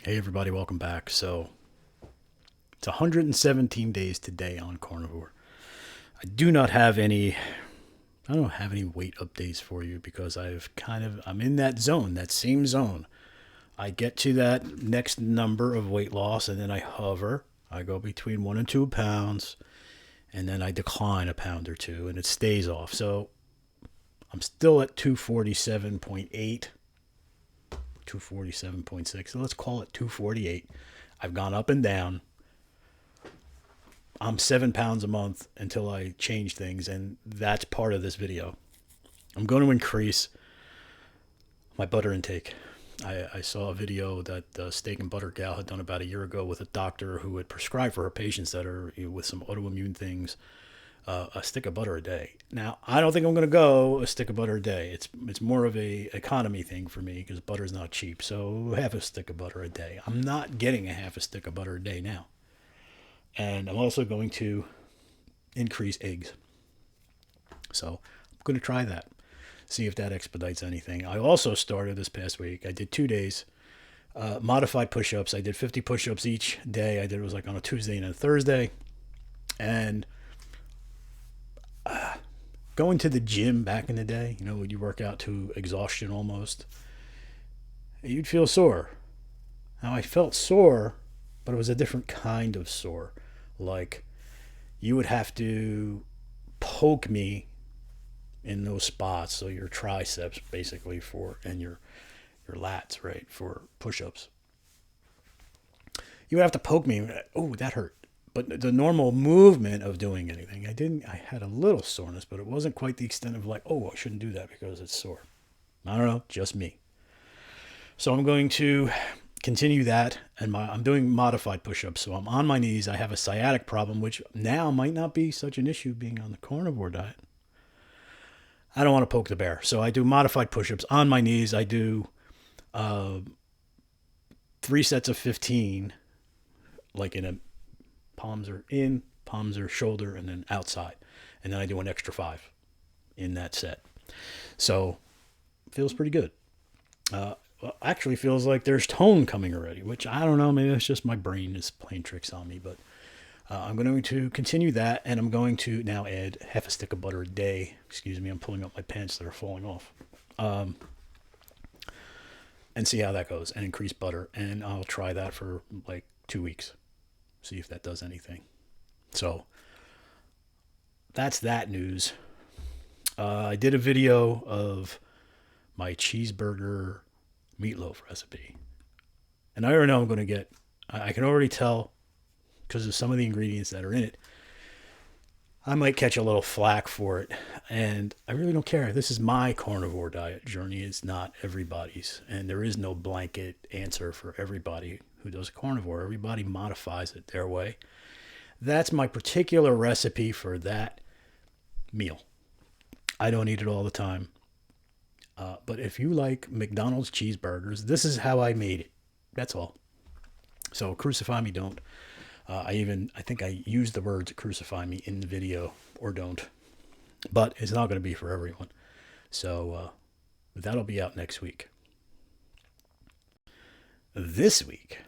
Hey everybody, welcome back. So it's 117 days today on Carnivore. I do not have any I don't have any weight updates for you because I'm in that zone, that same zone. I get to that next number of weight loss and then I hover. I go between 1 and 2 pounds and then I decline a pound or two and it stays off. So I'm still at 247.8, 247.6. So let's call it 248. I've gone up and down. I'm 7 pounds a month until I change things, and that's part of this video. I'm going to increase my butter intake. I saw a video that the steak and butter gal had done about a year ago with a doctor who had prescribed for her patients that are with some autoimmune things a stick of butter a day. Now, I don't think I'm going to go a stick of butter a day. It's more of a economy thing for me because butter's not cheap. So half a stick of butter a day. I'm not getting a half a stick of butter a day now. And I'm also going to increase eggs. So I'm going to try that, see if that expedites anything. I also started this past week. I did 2 days, modified push-ups. I did 50 push-ups each day. I did it was like on a Tuesday and a Thursday. And going to the gym back in the day, when you work out to exhaustion almost, you'd feel sore. Now I felt sore, but it was a different kind of sore. Like you would have to poke me in those spots, so your triceps basically and your lats, right, for push-ups. You would have to poke me. Oh, that hurt. But the normal movement of doing anything, I had a little soreness, but it wasn't quite the extent of like, oh, I shouldn't do that because it's sore. I don't know, just me. So I'm going to continue that, and I'm doing modified push-ups. So I'm on my knees. I have a sciatic problem, which now might not be such an issue being on the carnivore diet. I don't want to poke the bear, so I do modified push-ups on my knees. I do 3 sets of 15, like in a palms are in, palms are shoulder, and then outside, and then I do an extra 5 in that set. So feels pretty good. Actually feels like there's tone coming already, which I don't know. Maybe it's just my brain is playing tricks on me, but I'm going to continue that, and I'm going to now add half a stick of butter a day. Excuse me, I'm pulling up my pants that are falling off. And see how that goes, and increase butter. And I'll try that for like 2 weeks, see if that does anything. So that's that news. I did a video of my cheeseburger meatloaf recipe. And I already know I'm going to I can already tell because of some of the ingredients that are in it, I might catch a little flack for it. And I really don't care. This is my carnivore diet journey. It's not everybody's. And there is no blanket answer for everybody who does carnivore. Everybody modifies it their way. That's my particular recipe for that meal. I don't eat it all the time. But if you like McDonald's cheeseburgers, this is how I made it. That's all. So crucify me, don't. I think I used the words crucify me in the video, or don't. But it's not going to be for everyone. So that'll be out next week. This week,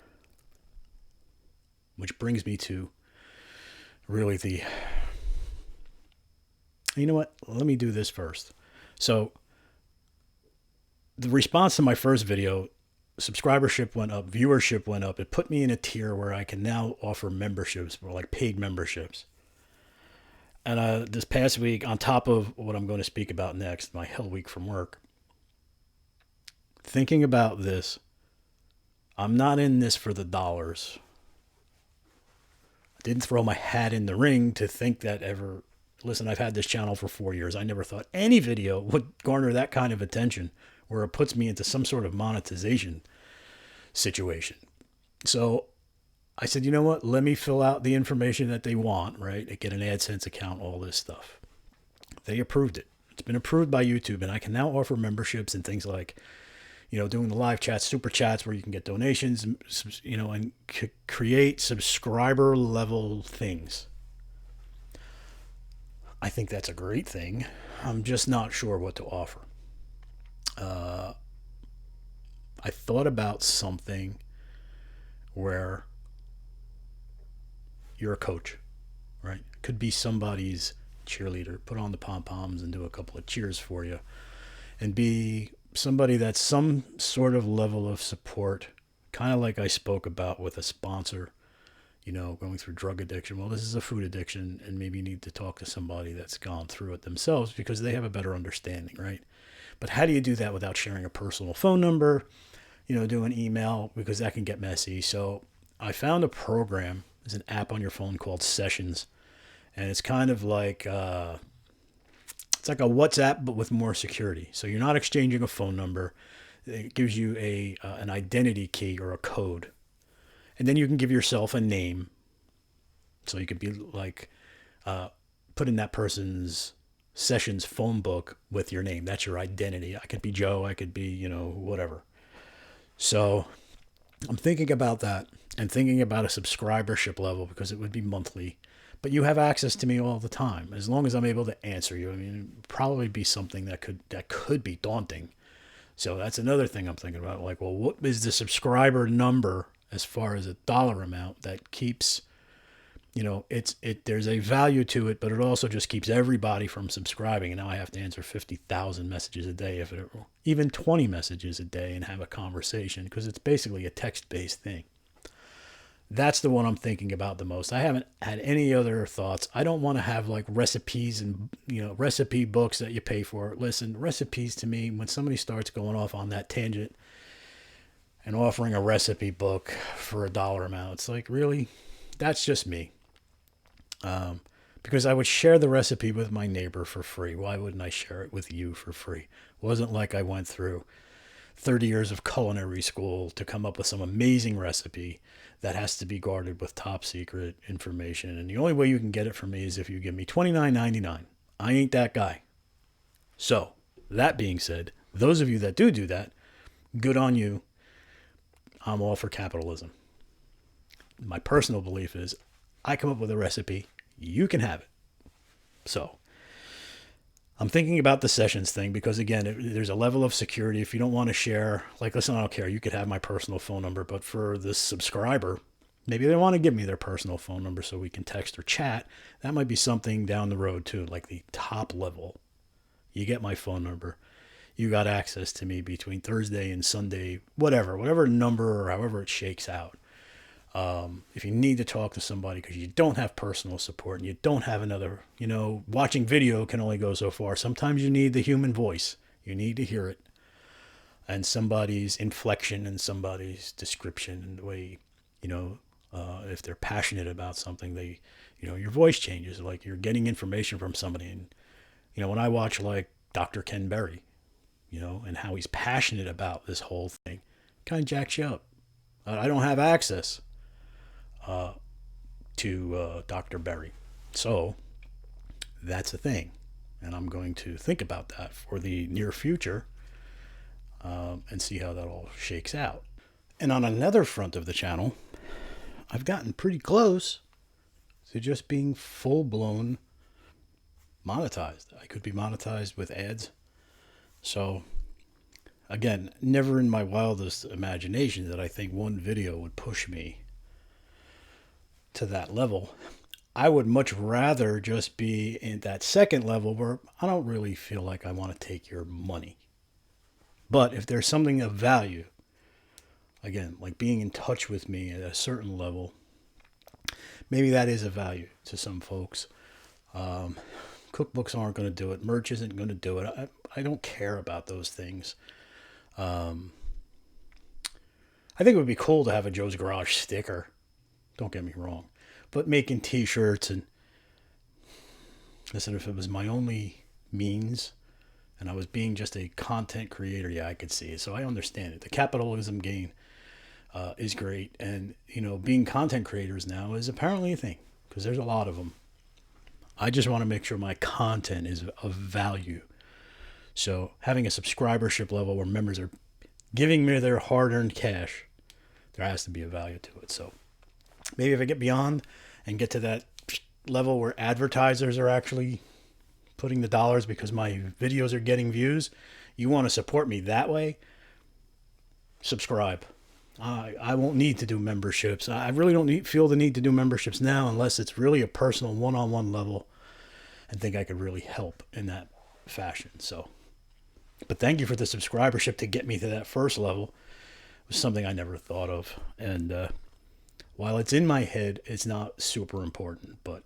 which brings me to really you know what? Let me do this first. So the response to my first video, subscribership went up, viewership went up. It put me in a tier where I can now offer memberships, or like paid memberships. And this past week, on top of what I'm going to speak about next, my hell week from work, thinking about this, I'm not in this for the dollars. I didn't throw my hat in the ring to think that ever. Listen, I've had this channel for 4 years. I never thought any video would garner that kind of attention where it puts me into some sort of monetization situation. So I said, you know what? Let me fill out the information that they want, right? I get an AdSense account, all this stuff. They approved it. It's been approved by YouTube, and I can now offer memberships and things like, doing the live chats, super chats where you can get donations, and create subscriber level things. I think that's a great thing. I'm just not sure what to offer. I thought about something where you're a coach, right? Could be somebody's cheerleader, put on the pom poms and do a couple of cheers for you, and be somebody that's some sort of level of support, kind of like I spoke about with a sponsor, going through drug addiction. Well, this is a food addiction, and maybe you need to talk to somebody that's gone through it themselves because they have a better understanding, right? But how do you do that without sharing a personal phone number, do an email, because that can get messy. So I found a program, there's an app on your phone called Sessions, and it's kind of like, it's like a WhatsApp, but with more security. So you're not exchanging a phone number. It gives you an identity key or a code. And then you can give yourself a name. So you could be like, put in that person's Sessions phone book with your name. That's your identity. I could be Joe. I could be, whatever. So I'm thinking about that and thinking about a subscribership level, because it would be monthly. But you have access to me all the time, as long as I'm able to answer you. I mean, it would probably be something that could be daunting. So that's another thing I'm thinking about. Like, well, what is the subscriber number as far as a dollar amount that keeps, there's a value to it, but it also just keeps everybody from subscribing. And now I have to answer 50,000 messages a day, even 20 messages a day, and have a conversation, because it's basically a text-based thing. That's the one I'm thinking about the most. I haven't had any other thoughts. I don't want to have like recipes and, recipe books that you pay for. Listen, recipes to me, when somebody starts going off on that tangent and offering a recipe book for a dollar amount, it's like, really? That's just me. Because I would share the recipe with my neighbor for free. Why wouldn't I share it with you for free? It wasn't like I went through 30 years of culinary school to come up with some amazing recipe that has to be guarded with top secret information. And the only way you can get it from me is if you give me $29.99. I ain't that guy. So, that being said, those of you that do that, good on you. I'm all for capitalism. My personal belief is, I come up with a recipe, you can have it. So, I'm thinking about the Sessions thing because, again, there's a level of security. If you don't want to share, like, listen, I don't care. You could have my personal phone number. But for the subscriber, maybe they want to give me their personal phone number so we can text or chat. That might be something down the road, too, like the top level. You get my phone number. You got access to me between Thursday and Sunday, whatever number or however it shakes out. If you need to talk to somebody because you don't have personal support and you don't have another, watching video can only go so far. Sometimes you need the human voice. You need to hear it. And somebody's inflection and somebody's description and the way, if they're passionate about something, your voice changes. Like you're getting information from somebody. And, when I watch like Dr. Ken Berry, and how he's passionate about this whole thing, kind of jacks you up. I don't have access to Dr. Berry. So that's a thing. And I'm going to think about that for the near future and see how that all shakes out. And on another front of the channel, I've gotten pretty close to just being full-blown monetized. I could be monetized with ads. So, again, never in my wildest imagination that I think one video would push me to that level. I would much rather just be in that second level where I don't really feel like I want to take your money. But if there's something of value, again, like being in touch with me at a certain level, maybe that is a value to some folks. Cookbooks aren't going to do it. Merch isn't going to do it. I don't care about those things. I think it would be cool to have a Joe's Garage sticker. Don't get me wrong. But making t-shirts and, listen, if it was my only means and I was being just a content creator, yeah, I could see it. So I understand it. The capitalism gain is great. And, being content creators now is apparently a thing because there's a lot of them. I just want to make sure my content is of value. So having a subscribership level where members are giving me their hard-earned cash, there has to be a value to it. So maybe if I get beyond and get to that level where advertisers are actually putting the dollars because my videos are getting views, you want to support me that way, subscribe. I won't need to do memberships. I really don't feel the need to do memberships now unless it's really a personal one-on-one level and think I could really help in that fashion. So, but thank you for the subscribership to get me to that first level. It was something I never thought of. And while it's in my head, it's not super important. But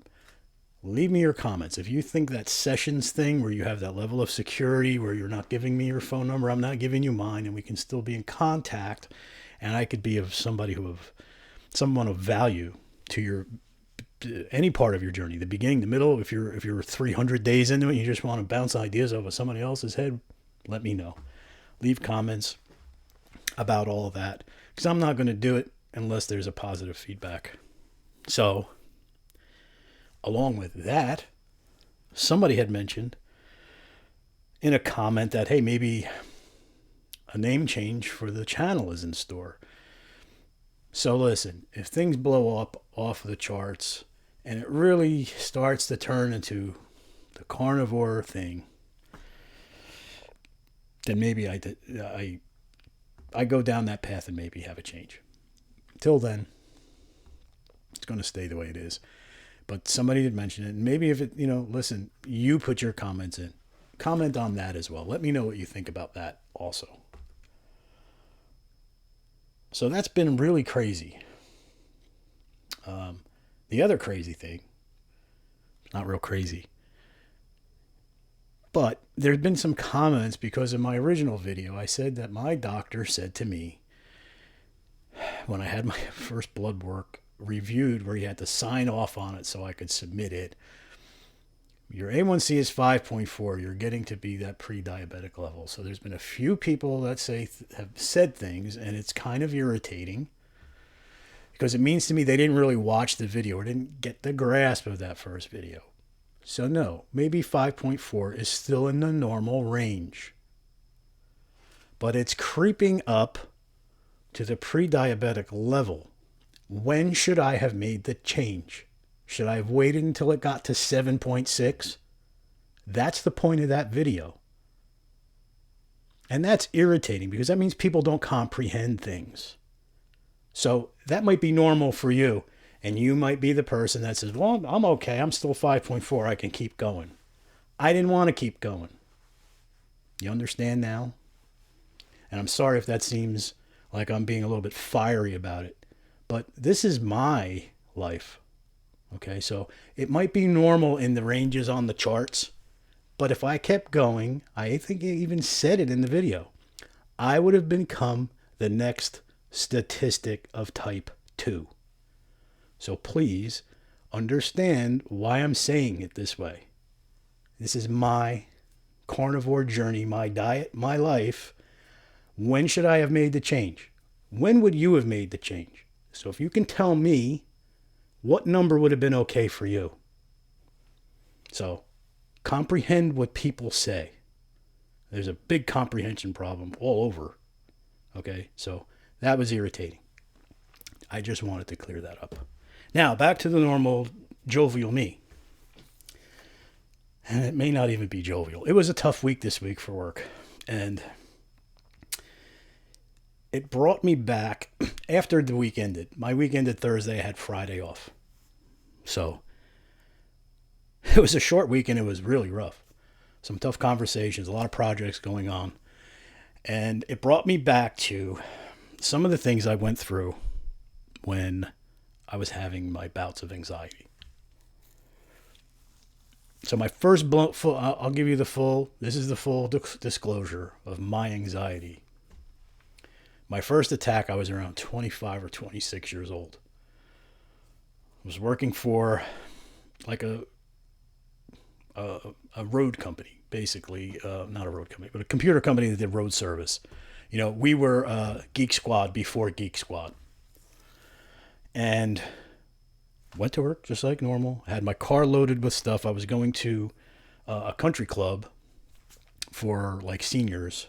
leave me your comments. If you think that sessions thing where you have that level of security where you're not giving me your phone number, I'm not giving you mine, and we can still be in contact, and I could be of someone of value to your any part of your journey, the beginning, the middle. If you're 300 days into it and you just want to bounce ideas over somebody else's head, let me know. Leave comments about all of that, because I'm not going to do it unless there's a positive feedback. So, along with that, somebody had mentioned in a comment that, hey, maybe a name change for the channel is in store. So listen, if things blow up off the charts and it really starts to turn into the carnivore thing, then maybe I go down that path and maybe have a change. Till then, it's going to stay the way it is. But somebody did mention it. And maybe if it, listen, you put your comments in. Comment on that as well. Let me know what you think about that also. So that's been really crazy. The other crazy thing, not real crazy, but there's been some comments because in my original video, I said that my doctor said to me when I had my first blood work reviewed, where he had to sign off on it so I could submit it, your A1C is 5.4. You're getting to be that pre-diabetic level. So there's been a few people that have said things, and it's kind of irritating because it means to me they didn't really watch the video or didn't get the grasp of that first video. So no, maybe 5.4 is still in the normal range, but it's creeping up to the pre-diabetic level. When should I have made the change? Should I have waited until it got to 7.6? That's the point of that video. And that's irritating because that means people don't comprehend things. So that might be normal for you. And you might be the person that says, well, I'm okay. I'm still 5.4. I can keep going. I didn't want to keep going. You understand now? And I'm sorry if that seems like I'm being a little bit fiery about it. But this is my life. Okay, so it might be normal in the ranges on the charts, but if I kept going, I think I even said it in the video, I would have become the next statistic of type 2. So please understand why I'm saying it this way. This is my carnivore journey, my diet, my life. When should I have made the change? When would you have made the change? So if you can tell me, what number would have been okay for you? So comprehend what people say. There's a big comprehension problem all over. Okay, so that was irritating. I just wanted to clear that up. Now, back to the normal jovial me. And it may not even be jovial. It was a tough week this week for work. And it brought me back after the week ended. My week ended Thursday. I had Friday off. So it was a short week and it was really rough. Some tough conversations, a lot of projects going on. And it brought me back to some of the things I went through when I was having my bouts of anxiety. So my first I'll give you this is the full disclosure of my anxiety. My first attack, I was around 25 or 26 years old. I was working for like a road company, basically. Not a road company, but a computer company that did road service. We were Geek Squad before Geek Squad. And went to work just like normal. I had my car loaded with stuff. I was going to a country club for like seniors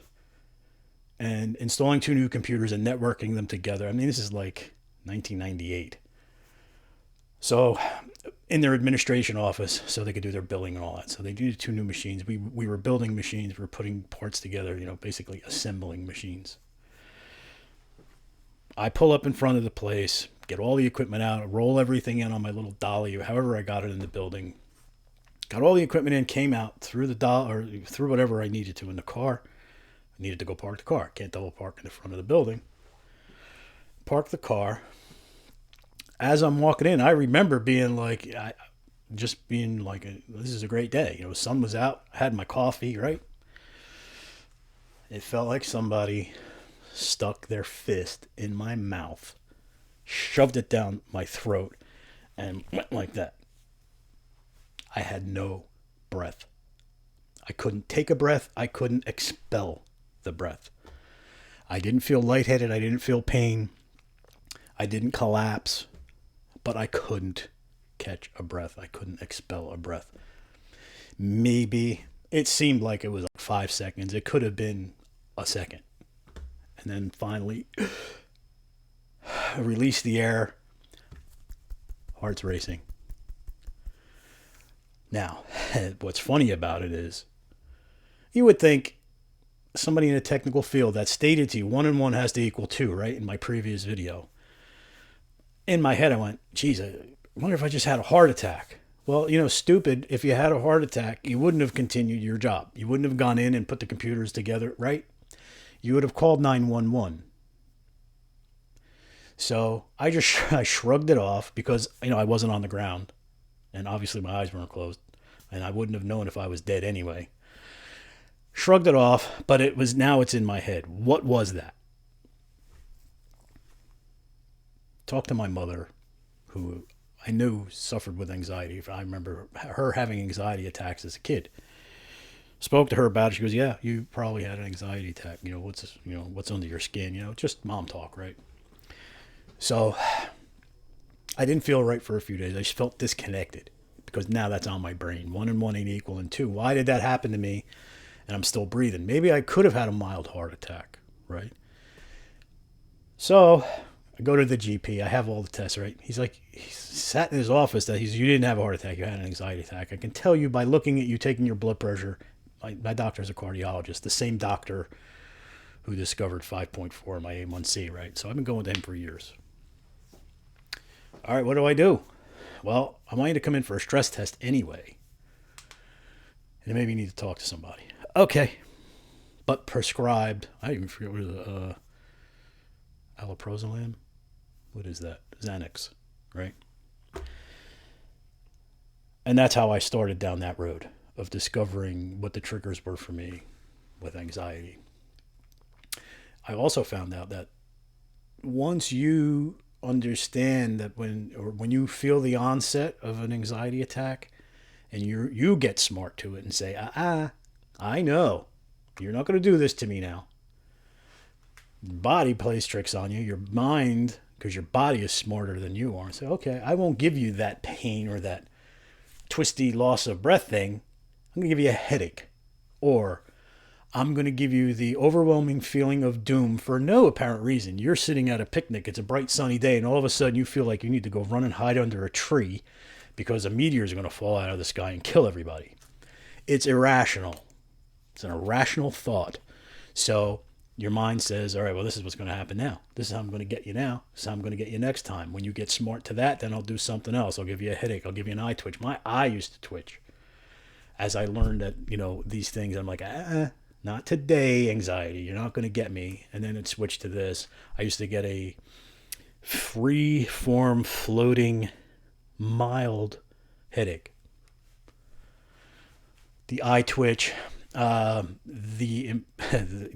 and installing 2 new computers and networking them together. I mean, this is like 1998. So in their administration office, so they could do their billing and all that. So they needed 2 new machines. We were building machines. We were putting parts together, basically assembling machines. I pull up in front of the place, get all the equipment out, roll everything in on my little dolly, however I got it in the building. Got all the equipment in, came out, threw the dolly, or threw whatever I needed to in the car. I needed to go park the car. Can't double park in the front of the building. Park the car. As I'm walking in, I remember being like, this is a great day. You know, the sun was out, I had my coffee, right? It felt like somebody stuck their fist in my mouth, shoved it down my throat, and went like that. I had no breath. I couldn't take a breath. I couldn't expel the breath. I didn't feel lightheaded. I didn't feel pain. I didn't collapse, but I couldn't catch a breath. I couldn't expel a breath. Maybe it seemed like it was like 5 seconds. It could have been a second. And then finally, release the air. Heart's racing. Now, what's funny about it is, you would think somebody in a technical field that stated to you 1 and 1 has to equal 2, right? In my previous video. In my head, I went, geez, I wonder if I just had a heart attack. Well, you know, stupid, if you had a heart attack, you wouldn't have continued your job. You wouldn't have gone in and put the computers together, right? You would have called 911. So I shrugged it off because, you know, I wasn't on the ground. And obviously my eyes weren't closed. And I wouldn't have known if I was dead anyway. Shrugged it off, but now it's in my head. What was that? Talked to my mother, who I knew suffered with anxiety. I remember her having anxiety attacks as a kid. Spoke to her about it. She goes, "Yeah, you probably had an anxiety attack. You know, what's under your skin? You know, just mom talk, right?" So I didn't feel right for a few days. I just felt disconnected because now that's on my brain. 1 and 1 ain't equal and 2. Why did that happen to me? And I'm still breathing. Maybe I could have had a mild heart attack, right? So I go to the GP. I have all the tests, right? He sat in his office that you didn't have a heart attack. You had an anxiety attack. I can tell you by looking at you, taking your blood pressure. My doctor's a cardiologist, the same doctor who discovered 5.4 in my A1C, right? So I've been going to him for years. All right, what do? Well, I want you to come in for a stress test anyway. And maybe you need to talk to somebody. Okay. But prescribed, I even forget what it is, alloprozolam? What is that? Xanax, right? And that's how I started down that road of discovering what the triggers were for me with anxiety. I also found out that once you understand that when you feel the onset of an anxiety attack and you get smart to it and say, I know you're not going to do this to me now. Your body plays tricks on you. Your mind, because your body is smarter than you are, and say, okay, I won't give you that pain or that twisty loss of breath thing. I'm going to give you a headache, or I'm going to give you the overwhelming feeling of doom for no apparent reason. You're sitting at a picnic. It's a bright sunny day, and all of a sudden you feel like you need to go run and hide under a tree because a meteor is going to fall out of the sky and kill everybody. It's irrational. It's an irrational thought. So your mind says, all right, well, this is what's going to happen now. This is how I'm going to get you now. This is how I'm going to get you next time. When you get smart to that, then I'll do something else. I'll give you a headache. I'll give you an eye twitch. My eye used to twitch. As I learned that, these things, I'm like, not today, anxiety. You're not going to get me. And then it switched to this. I used to get a free form floating mild headache. The eye twitch, the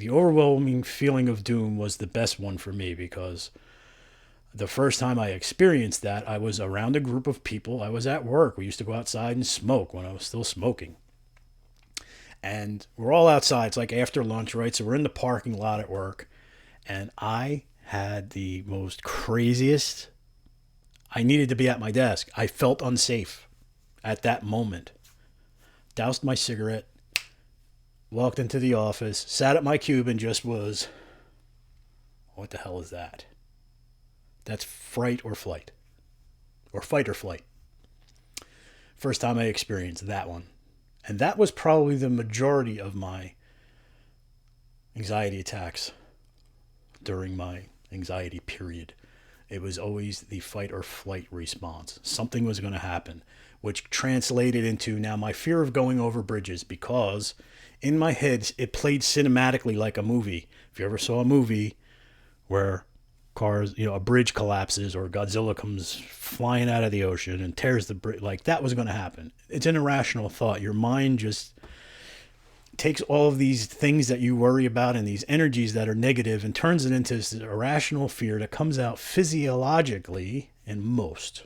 overwhelming feeling of doom was the best one for me, because the first time I experienced that, I was around a group of people. I was at work. We used to go outside and smoke when I was still smoking. And we're all outside. It's like after lunch, right? So we're in the parking lot at work. And I had the most craziest. I needed to be at my desk. I felt unsafe at that moment. Doused my cigarette. Walked into the office. Sat at my cube and just was, what the hell is that? That's fright or flight. Or fight or flight. First time I experienced that one. And that was probably the majority of my anxiety attacks during my anxiety, period. It was always the fight or flight response. Something was going to happen, which translated into now my fear of going over bridges, because in my head it played cinematically like a movie. If you ever saw a movie where cars, a bridge collapses or Godzilla comes flying out of the ocean and tears the bridge, like that was going to happen. It's an irrational thought. Your mind just takes all of these things that you worry about and these energies that are negative and turns it into this irrational fear that comes out physiologically in most.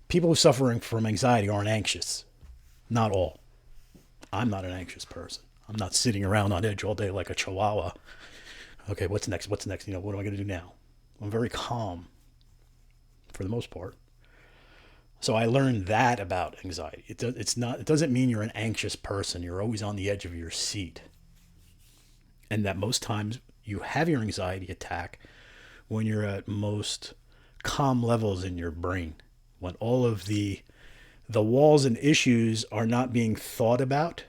People suffering from anxiety aren't anxious. Not all. I'm not an anxious person. I'm not sitting around on edge all day like a chihuahua. Okay, what's next? What's next? What am I going to do now? I'm very calm for the most part. So I learned that about anxiety. It doesn't mean you're an anxious person. You're always on the edge of your seat. And that most times you have your anxiety attack when you're at most calm levels in your brain. When all of the walls and issues are not being thought about,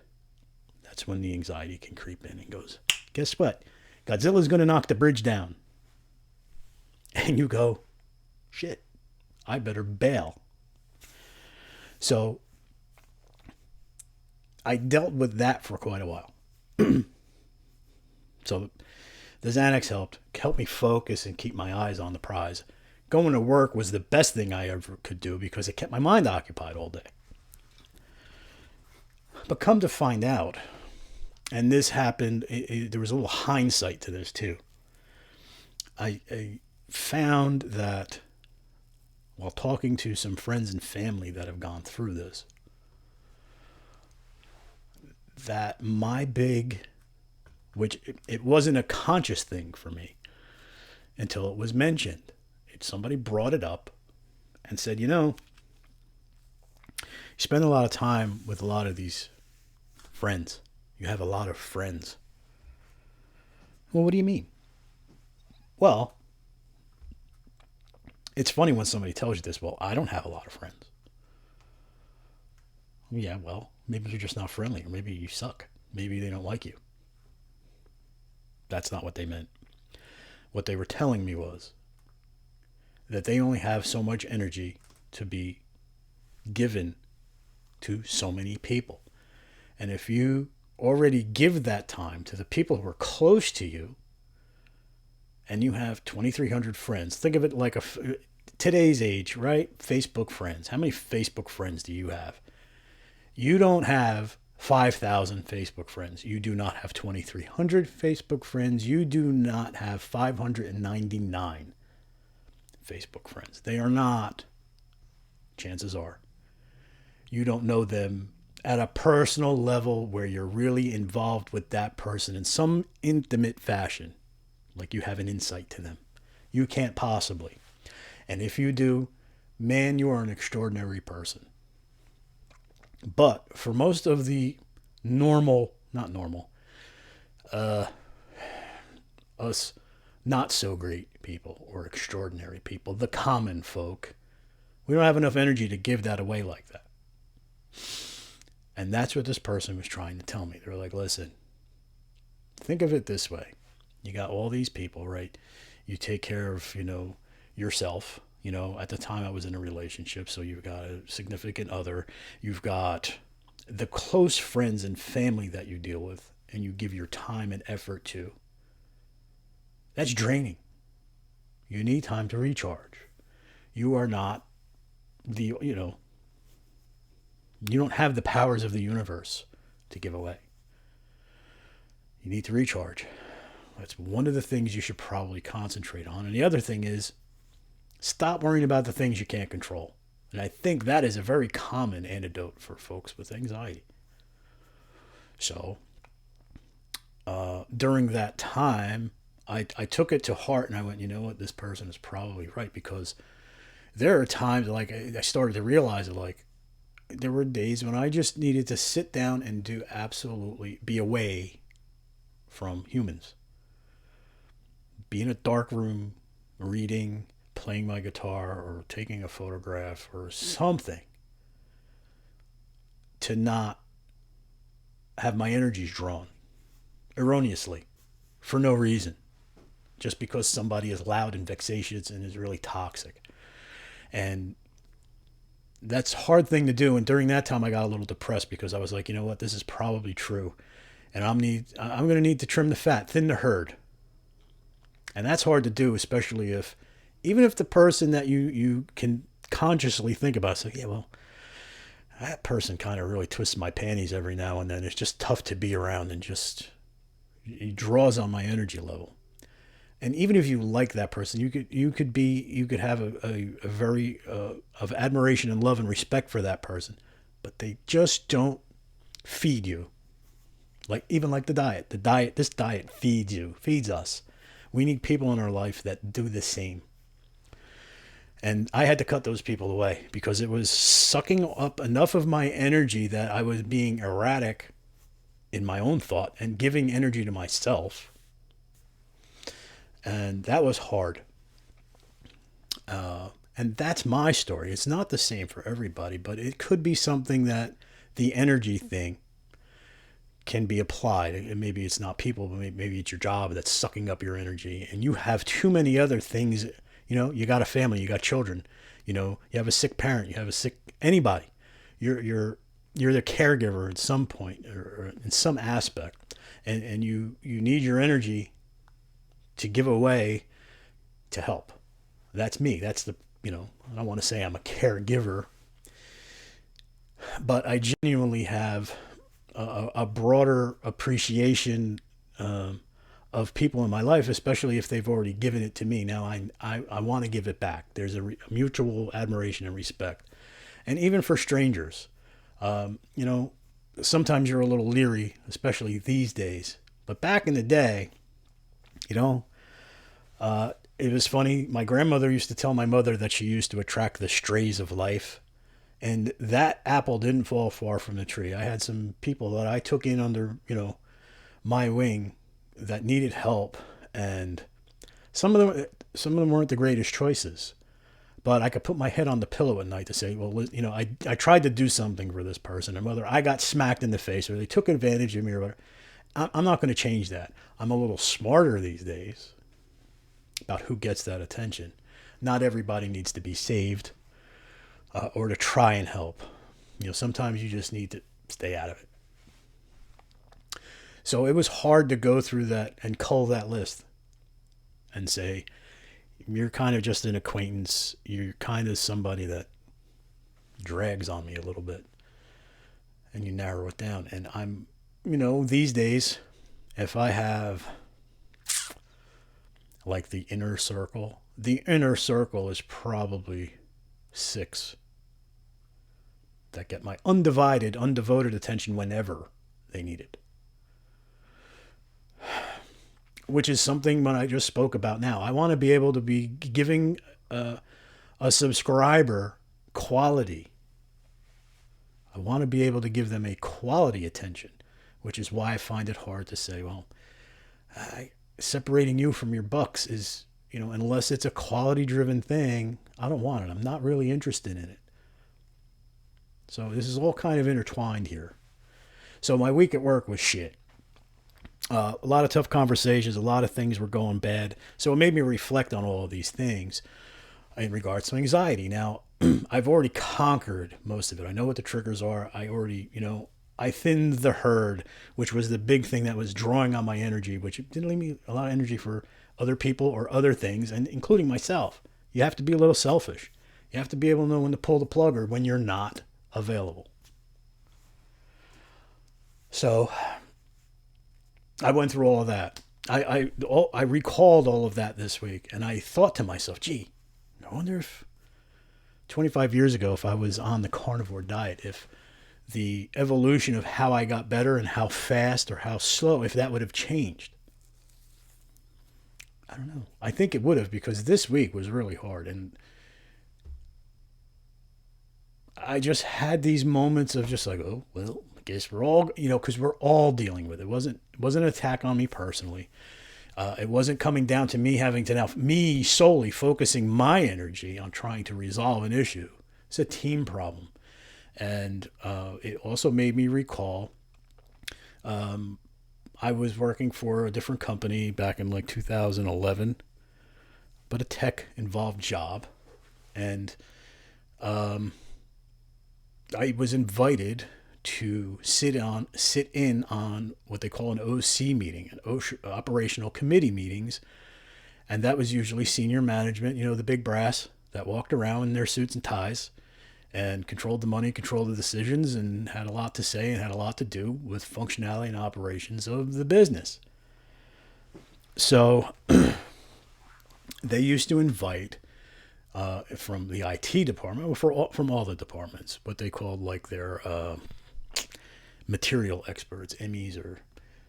that's when the anxiety can creep in and goes, guess what? Godzilla's going to knock the bridge down. And you go, shit, I better bail. So I dealt with that for quite a while. So the Xanax helped me focus and keep my eyes on the prize. Going to work was the best thing I ever could do because it kept my mind occupied all day. But come to find out, and this happened, there was a little hindsight to this too. I found that while talking to some friends and family that have gone through this, that my big, which it wasn't a conscious thing for me until it was mentioned. Somebody brought it up and said, you spend a lot of time with a lot of these friends. You have a lot of friends. Well, what do you mean? Well, it's funny when somebody tells you this. Well, I don't have a lot of friends. Yeah, well, maybe you're just not friendly, or maybe you suck. Maybe they don't like you. That's not what they meant. What they were telling me was that they only have so much energy to be given to so many people. And if you already give that time to the people who are close to you, and you have 2,300 friends, think of it like today's age, right? Facebook friends. How many Facebook friends do you have? You don't have 5,000 Facebook friends. You do not have 2,300 Facebook friends. You do not have 599 Facebook friends. They are not, chances are, you don't know them at a personal level where you're really involved with that person in some intimate fashion, like you have an insight to them. You can't possibly. And if you do, man, you are an extraordinary person. But for most of the us not so great people or extraordinary people, the common folk, we don't have enough energy to give that away like that. And that's what this person was trying to tell me. They were like, listen, think of it this way. You got all these people, right? You take care of, yourself. At the time I was in a relationship, so you've got a significant other. You've got the close friends and family that you deal with and you give your time and effort to. That's draining. You need time to recharge. You are not you don't have the powers of the universe to give away. You need to recharge. That's one of the things you should probably concentrate on. And the other thing is, stop worrying about the things you can't control. And I think that is a very common antidote for folks with anxiety. So, during that time, I took it to heart and I went, you know what, this person is probably right, because there are times like I started to realize it, like there were days when I just needed to sit down and be away from humans. Be in a dark room, reading, playing my guitar, or taking a photograph or something to not have my energies drawn erroneously for no reason. just because somebody is loud and vexatious and is really toxic. And that's a hard thing to do. And during that time, I got a little depressed because I was like, you know what, this is probably true. And I'm going to need to trim the fat, thin the herd. And that's hard to do, especially if, even if the person that you can consciously think about, so yeah, well, that person kind of really twists my panties every now and then. It's just tough to be around, and just, it draws on my energy level. And even if you like that person, you could have a very of admiration and love and respect for that person, but they just don't feed you. Like, even like this diet feeds us. We need people in our life that do the same. And I had to cut those people away because it was sucking up enough of my energy that I was being erratic in my own thought and giving energy to myself. And that was hard. And that's my story. It's not the same for everybody, but it could be something that the energy thing can be applied. And maybe it's not people, but maybe it's your job that's sucking up your energy, and you have too many other things. You got a family, you got children, you have a sick parent, you have a sick anybody. You're the caregiver at some point, or in some aspect, and you need your energy to give away to help. That's me. That's I don't want to say I'm a caregiver, but I genuinely have a broader appreciation of people in my life, especially if they've already given it to me. Now I want to give it back. There's a mutual admiration and respect. And even for strangers, sometimes you're a little leery, especially these days. But back in the day, it was funny. My grandmother used to tell my mother that she used to attract the strays of life. And that apple didn't fall far from the tree. I had some people that I took in under, my wing that needed help. And some of them weren't the greatest choices. But I could put my head on the pillow at night to say, well, I tried to do something for this person. And whether I got smacked in the face or they took advantage of me or whatever, I'm not going to change that. I'm a little smarter these days about who gets that attention. Not everybody needs to be saved or to try and help. Sometimes you just need to stay out of it. So it was hard to go through that and cull that list and say, you're kind of just an acquaintance. You're kind of somebody that drags on me a little bit. And you narrow it down. And I'm, these days, if I have like the inner circle is probably 6 that get my undevoted attention whenever they need it. Which is something when I just spoke about now. I want to be able to be giving a subscriber quality. I want to be able to give them a quality attention, which is why I find it hard to say, well, separating you from your bucks is, unless it's a quality driven thing, I don't want it. I'm not really interested in it. So this is all kind of intertwined here. So my week at work was shit. A lot of tough conversations, a lot of things were going bad. So it made me reflect on all of these things in regards to anxiety. Now, I've already conquered most of it. I know what the triggers are. I already, I thinned the herd, which was the big thing that was drawing on my energy, which didn't leave me a lot of energy for other people or other things, and including myself. You have to be a little selfish. You have to be able to know when to pull the plug or when you're not available. So I went through all of that. I recalled all of that this week, and I thought to myself, gee, I wonder if 25 years ago, if I was on the carnivore diet, if the evolution of how I got better and how fast or how slow, if that would have changed. I don't know. I think it would have, because this week was really hard. And I just had these moments of just like, oh, well, I guess we're all, because we're all dealing with it. It wasn't an attack on me personally. It wasn't coming down to me having to me solely focusing my energy on trying to resolve an issue. It's a team problem. And it also made me recall I was working for a different company back in like 2011, but a tech involved job. And um, I was invited to sit in on what they call an OC meeting, an operational committee meetings, and that was usually senior management, the big brass that walked around in their suits and ties and controlled the money, controlled the decisions, and had a lot to say and had a lot to do with functionality and operations of the business. So they used to invite from the IT department, from all the departments, what they called like their material experts, MEs or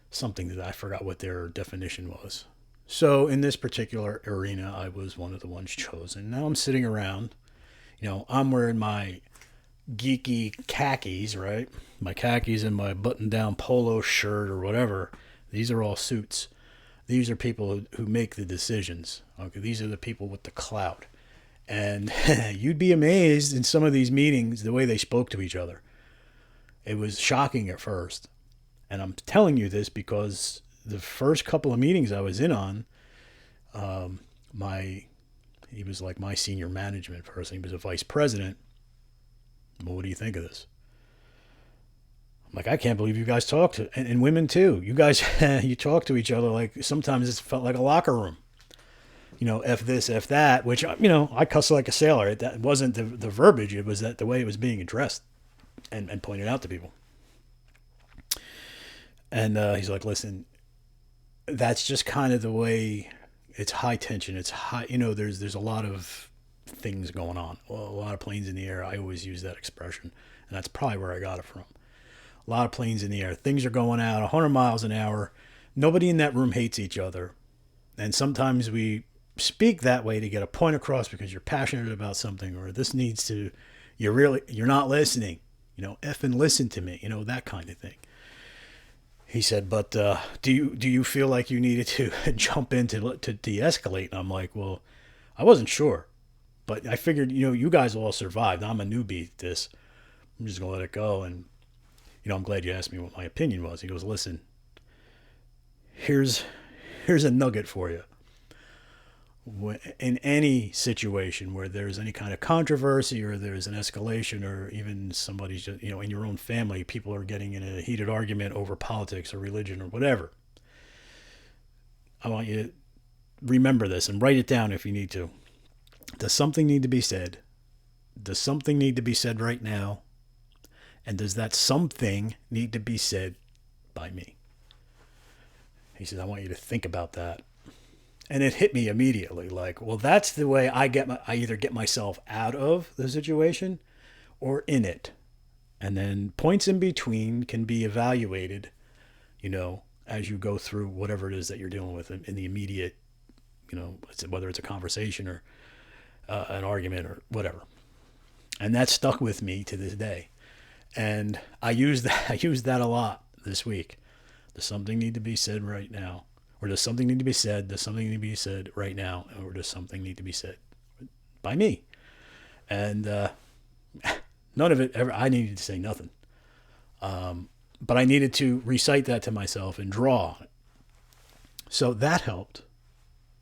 something that I forgot what their definition was. So in this particular arena, I was one of the ones chosen. Now I'm sitting around, I'm wearing my geeky khakis, right? My khakis and my button-down polo shirt or whatever. These are all suits. These are people who make the decisions. Okay, these are the people with the clout. And you'd be amazed in some of these meetings the way they spoke to each other. It was shocking at first. And I'm telling you this because the first couple of meetings I was in on, he was like my senior management person. He was a vice president. Well, what do you think of this? I'm like, I can't believe you guys talk to, and women too. You guys, you talk to each other like sometimes it felt like a locker room. F this, F that, which, I cuss like a sailor. That wasn't the verbiage. It was that the way it was being addressed and pointed out to people. And he's like, listen, that's just kind of the way. It's high tension. It's high, there's a lot of things going on. Well, a lot of planes in the air. I always use that expression. And that's probably where I got it from. A lot of planes in the air. Things are going out 100 miles an hour. Nobody in that room hates each other. And sometimes we speak that way to get a point across because you're passionate about something, or this needs to, you're not listening, effing listen to me, that kind of thing. He said, but do you feel like you needed to jump in to de-escalate? And I'm like, well, I wasn't sure, but I figured, you guys all survived. I'm a newbie at this. I'm just going to let it go. And, I'm glad you asked me what my opinion was. He goes, listen, here's a nugget for you. In any situation where there's any kind of controversy or there's an escalation, or even somebody's just, in your own family, people are getting in a heated argument over politics or religion or whatever, I want you to remember this and write it down if you need to. Does something need to be said? Does something need to be said right now? And does that something need to be said by me? He says, I want you to think about that. And it hit me immediately, like, well, that's the way I either get myself out of the situation or in it. And then points in between can be evaluated, as you go through whatever it is that you're dealing with in the immediate, whether it's a conversation or an argument or whatever. And that stuck with me to this day. And I used that a lot this week. Does something need to be said right now? Or does something need to be said? Does something need to be said right now? Or does something need to be said by me? And none of it ever, I needed to say nothing. But I needed to recite that to myself and draw. So that helped,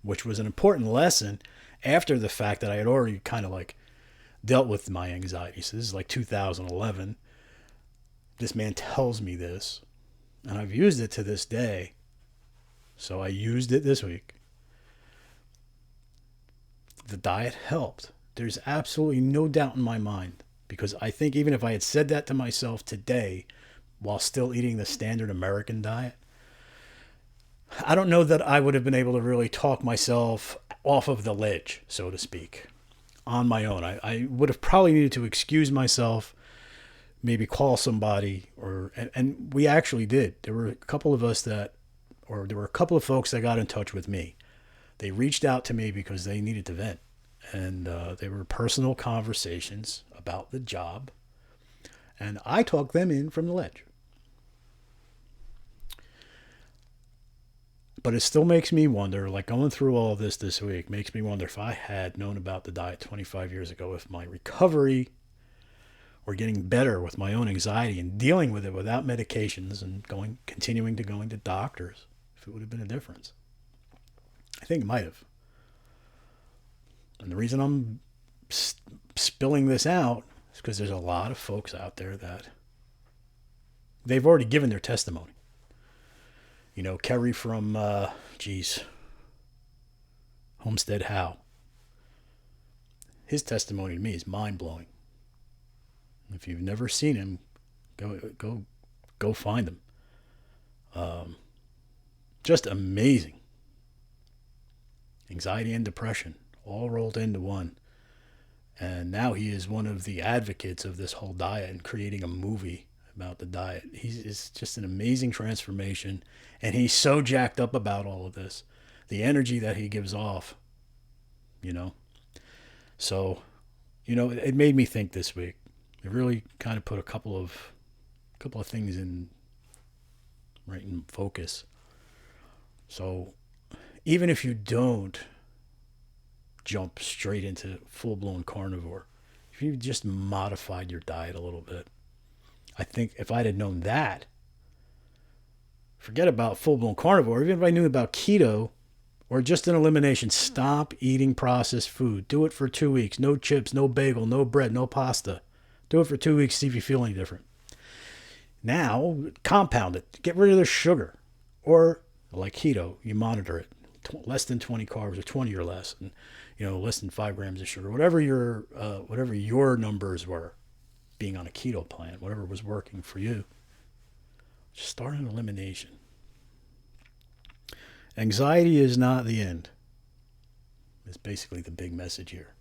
which was an important lesson after the fact that I had already kind of like dealt with my anxiety. So this is like 2011. This man tells me this, and I've used it to this day. So I used it this week. The diet helped. There's absolutely no doubt in my mind, because I think even if I had said that to myself today while still eating the standard American diet, I don't know that I would have been able to really talk myself off of the ledge, so to speak, on my own. I would have probably needed to excuse myself, maybe call somebody, and we actually did. There were a couple of folks that got in touch with me. They reached out to me because they needed to vent. And they were personal conversations about the job. And I talked them in from the ledge. But it still makes me wonder, like going through all of this week, makes me wonder if I had known about the diet 25 years ago, if my recovery or getting better with my own anxiety and dealing with it without medications and continuing to going to doctors, if it would have been a difference. I think it might have. And the reason I'm spilling this out is because there's a lot of folks out there that they've already given their testimony. You know, Kerry from, Homestead How. His testimony to me is mind-blowing. If you've never seen him, go find him. Just amazing. Anxiety and depression all rolled into one. And now he is one of the advocates of this whole diet and creating a movie about the diet. It's just an amazing transformation. And he's so jacked up about all of this. The energy that he gives off, you know. So, you know, it made me think this week. It really kind of put a couple of things in focus. So, even if you don't jump straight into full-blown carnivore, if you just modified your diet a little bit, I think if I'd have known that, forget about full-blown carnivore, even if I knew about keto or just an elimination, stop eating processed food. Do it for 2 weeks. No chips, no bagel, no bread, no pasta. Do it for 2 weeks, see if you feel any different. Now, compound it. Get rid of the sugar. Or, like keto, you monitor it. Less than 20 carbs or 20 or less. And, you know, less than 5 grams of sugar. Whatever your numbers were being on a keto plan, whatever was working for you. Just start an elimination. Anxiety is not the end. It's basically the big message here.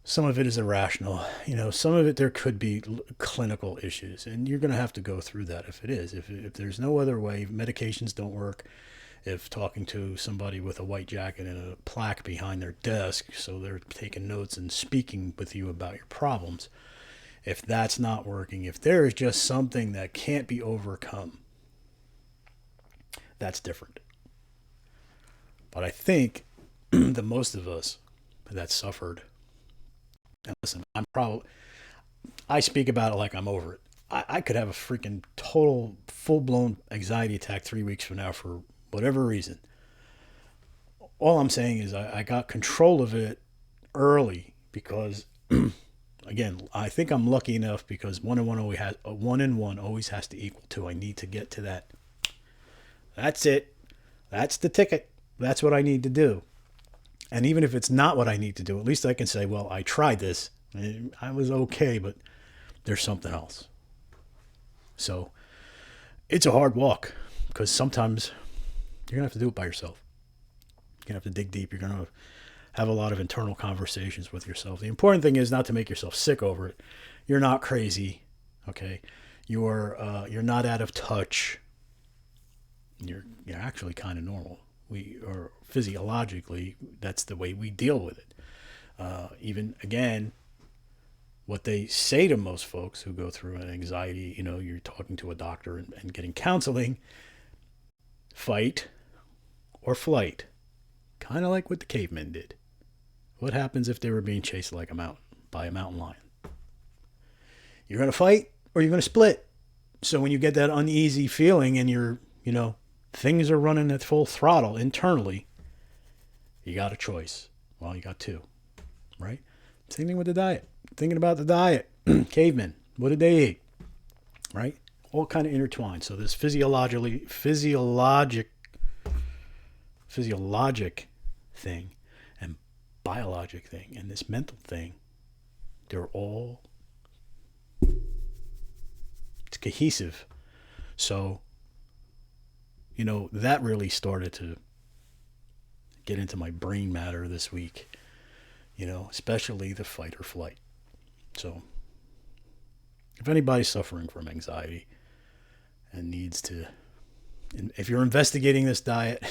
Some of it is irrational. You know, some of it there could be clinical issues, and you're going to have to go through that if it is. If there's no other way, medications don't work. If talking to somebody with a white jacket and a plaque behind their desk, so they're taking notes and speaking with you about your problems, if that's not working, if there is just something that can't be overcome, that's different. But I think the most of us that suffered, and listen, I speak about it like I'm over it. I could have a freaking total full-blown anxiety attack 3 weeks from now for whatever reason. All I'm saying is I got control of it early because, again, I think I'm lucky enough because 1 and 1 always has to equal 2. I need to get to that. That's it. That's the ticket. That's what I need to do. And even if it's not what I need to do, at least I can say, well, I tried this. I was okay, but there's something else. So it's a hard walk because sometimes you're going to have to do it by yourself. You're going to have to dig deep. You're going to have a lot of internal conversations with yourself. The important thing is not to make yourself sick over it. You're not crazy, okay? You're not out of touch. You're actually kind of normal. We are physiologically, that's the way we deal with it. Even again, what they say to most folks who go through an anxiety, you know, you're talking to a doctor and getting counseling, fight or flight, kind of like what the cavemen did. What happens if they were being chased like by a mountain lion? You're going to fight or you're going to split. So when you get that uneasy feeling and you're, you know, things are running at full throttle internally, you got a choice. Well, you got two, right? Same thing with the diet. Thinking about the diet. Cavemen, what did they eat? Right? All kind of intertwined. So this physiologic thing and biologic thing and this mental thing, they're all, it's cohesive. So, you know, that really started to get into my brain matter this week, you know, especially the fight or flight. So if anybody's suffering from anxiety and needs to, if you're investigating this diet,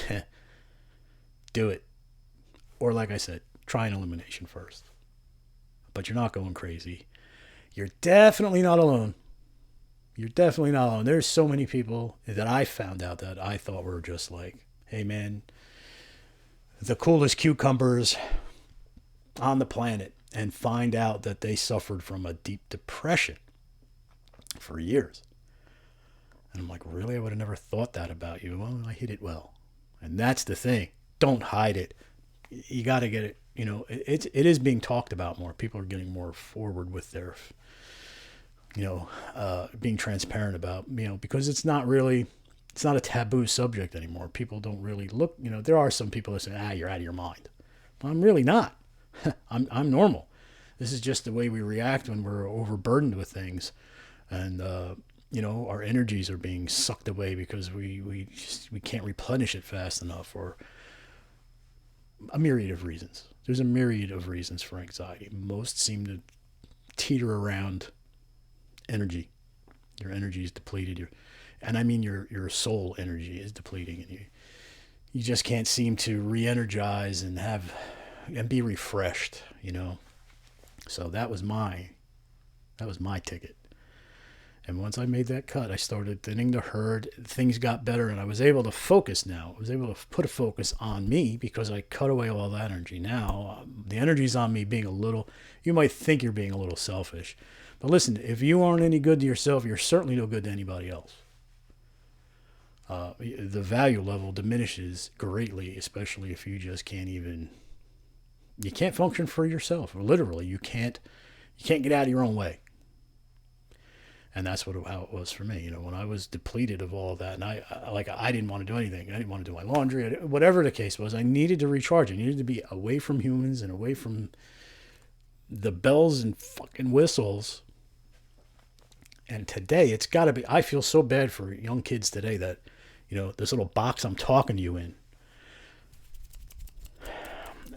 do it. Or like I said, try an elimination first. But you're not going crazy. You're definitely not alone. You're definitely not alone. There's so many people that I found out that I thought were just like, hey man, the coolest cucumbers on the planet. and find out that they suffered from a deep depression for years. And I'm like, really? I would have never thought that about you. Well, I hid it well. And that's the thing. Don't hide it. You got to get it. It is being talked about more. People are getting more forward with their, being transparent about, because it's not a taboo subject anymore. People don't really look, there are some people that say, you're out of your mind. Well, I'm really not. I'm normal. This is just the way we react when we're overburdened with things. And, our energies are being sucked away because we can't replenish it fast enough, or a myriad of reasons. There's a myriad of reasons for anxiety. Most seem to teeter around energy. Your energy is depleted. And I mean your soul energy is depleting, and you just can't seem to re-energize and be refreshed. So that was my ticket. And once I made that cut, I started thinning the herd. Things got better, and I was able to focus now. I was able to put a focus on me because I cut away all that energy. Now, the energy's on me being you might think you're being a little selfish. But listen, if you aren't any good to yourself, you're certainly no good to anybody else. The value level diminishes greatly, especially if you just you can't function for yourself. Literally, you can't get out of your own way. And that's how it was for me. When I was depleted of all of that, and I didn't want to do anything. I didn't want to do my laundry. Whatever the case was, I needed to recharge. I needed to be away from humans and away from the bells and fucking whistles. And today, it's got to be. I feel so bad for young kids today that, this little box I'm talking to you in,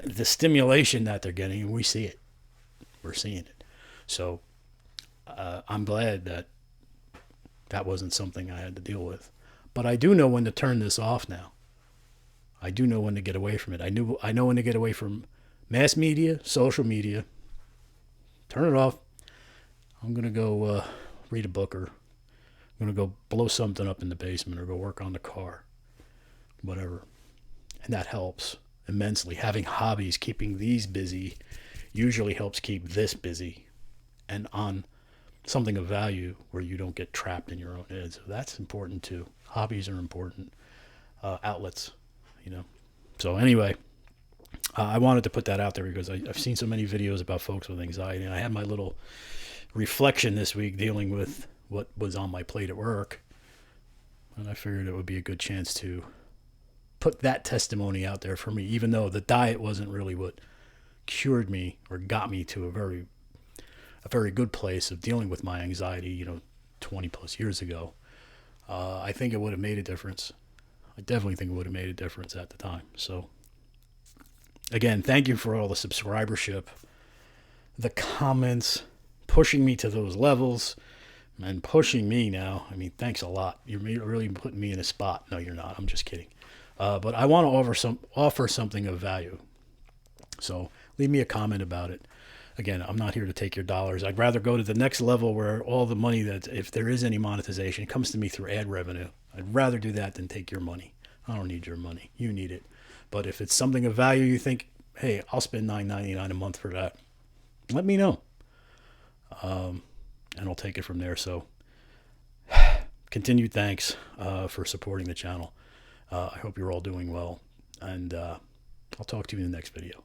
the stimulation that they're getting, and we see it. We're seeing it. So I'm glad that wasn't something I had to deal with. But I do know when to turn this off now. I do know when to get away from it. I know when to get away from mass media, social media. Turn it off. I'm going to go read a book, or I'm going to go blow something up in the basement, or go work on the car. Whatever. And that helps immensely. Having hobbies, keeping these busy, usually helps keep this busy and on something of value where you don't get trapped in your own head. So that's important too. Hobbies are important outlets, So anyway, I wanted to put that out there because I've seen so many videos about folks with anxiety, and I had my little reflection this week dealing with what was on my plate at work, and I figured it would be a good chance to put that testimony out there for me, even though the diet wasn't really what cured me or got me to a very good place of dealing with my anxiety, 20 plus years ago. I think it would have made a difference. I definitely think it would have made a difference at the time. So again, thank you for all the subscribership, the comments, pushing me to those levels, and pushing me now. I mean, thanks a lot. You're really putting me in a spot. No, you're not. I'm just kidding. But I want to offer something of value. So leave me a comment about it. Again, I'm not here to take your dollars. I'd rather go to the next level where all the money if there is any monetization, comes to me through ad revenue. I'd rather do that than take your money. I don't need your money. You need it. But if it's something of value, you think, hey, I'll spend $9.99 a month for that, let me know. And I'll take it from there. So continued thanks for supporting the channel. I hope you're all doing well. And I'll talk to you in the next video.